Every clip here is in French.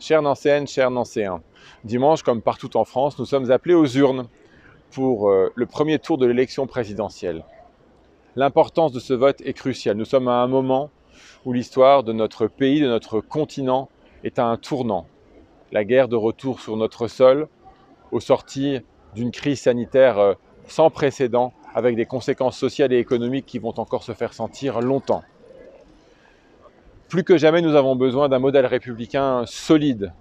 Chères Nancéennes, chers Nancéens, dimanche, comme partout en France, nous sommes appelés aux urnes pour le premier tour de l'élection présidentielle. L'importance de ce vote est cruciale. Nous sommes à un moment où l'histoire de notre pays, de notre continent, est à un tournant. La guerre de retour sur notre sol, au sorti d'une crise sanitaire sans précédent, avec des conséquences sociales et économiques qui vont encore se faire sentir longtemps. Plus que jamais, nous avons besoin d'un modèle républicain solide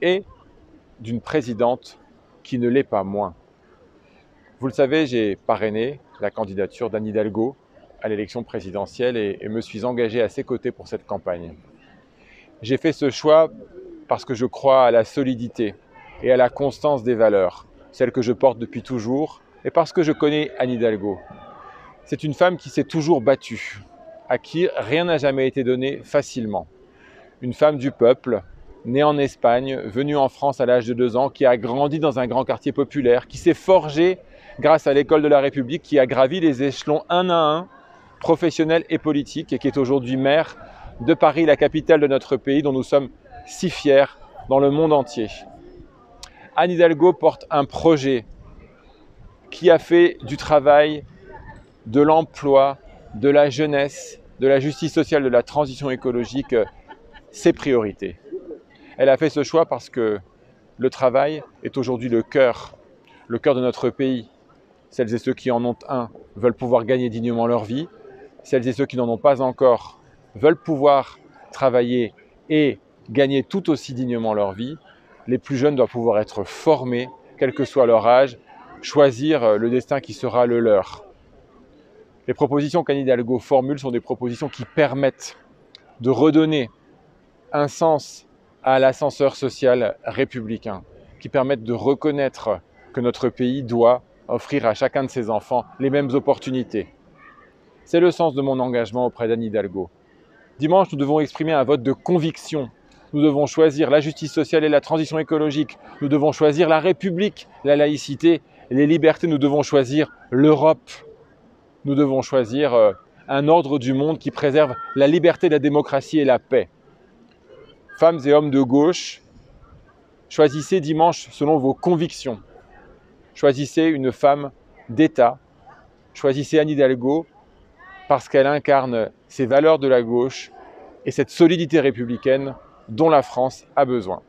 et d'une présidente qui ne l'est pas moins. Vous le savez, j'ai parrainé la candidature d'Anne Hidalgo à l'élection présidentielle et me suis engagé à ses côtés pour cette campagne. J'ai fait ce choix parce que je crois à la solidité et à la constance des valeurs, celles que je porte depuis toujours, et parce que je connais Anne Hidalgo. C'est une femme qui s'est toujours battue, à qui rien n'a jamais été donné facilement. Une femme du peuple, née en Espagne, venue en France à l'âge de 2 ans, qui a grandi dans un grand quartier populaire, qui s'est forgée grâce à l'école de la République, qui a gravi les échelons un à un, professionnels et politiques, et qui est aujourd'hui maire de Paris, la capitale de notre pays, dont nous sommes si fiers dans le monde entier. Anne Hidalgo porte un projet qui a fait du travail, de l'emploi, de la jeunesse, de la justice sociale, de la transition écologique, ses priorités. Elle a fait ce choix parce que le travail est aujourd'hui le cœur de notre pays. Celles et ceux qui en ont un veulent pouvoir gagner dignement leur vie. Celles et ceux qui n'en ont pas encore veulent pouvoir travailler et gagner tout aussi dignement leur vie. Les plus jeunes doivent pouvoir être formés, quel que soit leur âge, choisir le destin qui sera le leur. Les propositions qu'Anne Hidalgo formule sont des propositions qui permettent de redonner un sens à l'ascenseur social républicain, qui permettent de reconnaître que notre pays doit offrir à chacun de ses enfants les mêmes opportunités. C'est le sens de mon engagement auprès d'Anne Hidalgo. Dimanche, nous devons exprimer un vote de conviction. Nous devons choisir la justice sociale et la transition écologique. Nous devons choisir la République, la laïcité, les libertés. Nous devons choisir l'Europe. Nous devons choisir un ordre du monde qui préserve la liberté, la démocratie et la paix. Femmes et hommes de gauche, choisissez dimanche selon vos convictions. Choisissez une femme d'État. Choisissez Anne Hidalgo parce qu'elle incarne ces valeurs de la gauche et cette solidité républicaine dont la France a besoin.